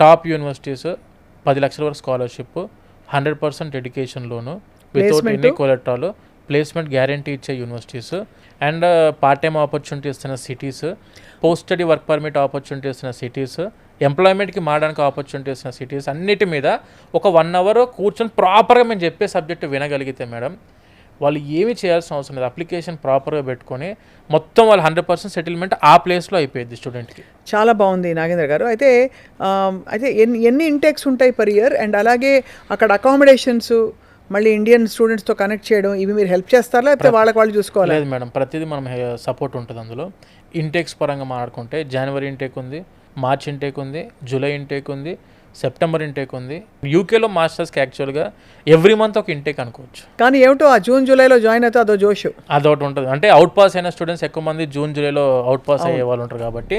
Top universities 10 లక్షల వరకు scholarship, 100% education loan without any collateral, placement guarantee ఇచ్చే universities and part time opportunity ఇస్తున్న cities, post study work permit opportunity ఇస్తున్న cities, ఎంప్లాయ్మెంట్కి మారడానికి opportunity ఇస్తున్న సిటీస్ అన్నిటి మీద ఒక 1 hour కూర్చొని ప్రాపర్గా మేము చెప్పే సబ్జెక్టు వినగలిగితే మేడం వాళ్ళు ఏమి చేయాల్సిన అవసరం లేదు. అప్లికేషన్ ప్రాపర్గా పెట్టుకొని మొత్తం వాళ్ళు 100% సెటిల్మెంట్ ఆ ప్లేస్లో అయిపోయింది స్టూడెంట్కి. చాలా బాగుంది నాగేంద్ర గారు. అయితే ఎన్ని ఇంటెక్స్ ఉంటాయి పర్ ఇయర్, అండ్ అలాగే అక్కడ అకామిడేషన్స్ మళ్ళీ ఇండియన్ స్టూడెంట్స్తో కనెక్ట్ చేయడం ఇవి మీరు హెల్ప్ చేస్తారా లేకపోతే వాళ్ళకి వాళ్ళు చూసుకోవాలి? లేదు మేడం, ప్రతిదీ మనం సపోర్ట్ ఉంటుంది అందులో. ఇంటేక్స్ పరంగా మాట్లాడుకుంటే జనవరి ఇంటేక్ ఉంది, మార్చ్ ఇంటేక్ ఉంది, జూలై ఇంటేక్ ఉంది, సెప్టెంబర్ ఇంటేక్ ఉంది. యూకేలో మాస్టర్స్కి యాక్చువల్గా ఎవ్రీ మంత్ ఒక ఇంటేక్ అనుకోవచ్చు. కానీ ఏమిటో ఆ జూన్ జూలైలో జాయిన్ అయితే అదో జోష్ అదొకటి ఉంటుంది. అంటే అవుట్ పాస్ అయిన స్టూడెంట్స్ ఎక్కువ మంది జూన్ జూలైలో అవుట్ పాస్ అయ్యే వాళ్ళు ఉంటారు కాబట్టి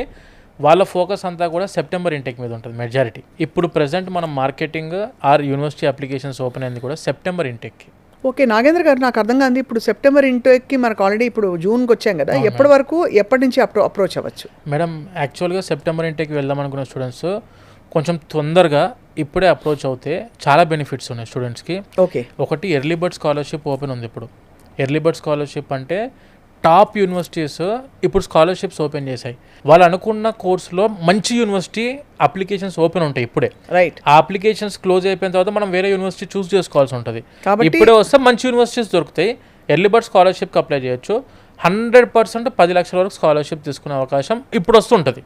వాళ్ళ ఫోకస్ అంతా కూడా సెప్టెంబర్ ఇంటేక్ మీద ఉంటుంది మెజారిటీ. ఇప్పుడు ప్రెసెంట్ మనం marketing are university applications open అయింది కూడా సెప్టెంబర్ ఇంటేక్కి. ఓకే నాగేంద్ర గారు, నాకు అర్థం కాదు, ఇప్పుడు సెప్టెంబర్ ఇంటేక్కి మనకు ఆల్రెడీ ఇప్పుడు జూన్కి వచ్చాం కదా, ఎప్పటి నుంచి అప్రోచ్ అవ్వచ్చు మేడం? యాక్చువల్గా సెప్టెంబర్ ఇంటేక్కి వెళ్దాం అనుకున్న స్టూడెంట్స్ కొంచెం తొందరగా ఇప్పుడే అప్రోచ్ అవుతే చాలా బెనిఫిట్స్ ఉన్నాయి స్టూడెంట్స్కి. ఓకే, ఒకటి ఎర్లీ బర్డ్ స్కాలర్షిప్ ఓపెన్ ఉంది ఇప్పుడు. ఎర్లీ బర్డ్ స్కాలర్షిప్ అంటే టాప్ యూనివర్సిటీస్ ఇప్పుడు స్కాలర్షిప్స్ ఓపెన్ చేశాయి. వాళ్ళు అనుకున్న కోర్సులో మంచి యూనివర్సిటీ అప్లికేషన్స్ ఓపెన్ ఉంటాయి ఇప్పుడే. రైట్, ఆ అప్లికేషన్స్ క్లోజ్ అయిపోయిన తర్వాత మనం వేరే యూనివర్సిటీ చూస్ చేసుకోవాల్సి ఉంటుంది. కాబట్టి ఇప్పుడే వస్తే మంచి యూనివర్సిటీస్ దొరుకుతాయి. ఎర్లీ బర్డ్ స్కాలర్షిప్కి అప్లై చేయొచ్చు. 100% 10 లక్షల వరకు స్కాలర్షిప్ తీసుకునే అవకాశం ఇప్పుడు వస్తుంటుంది.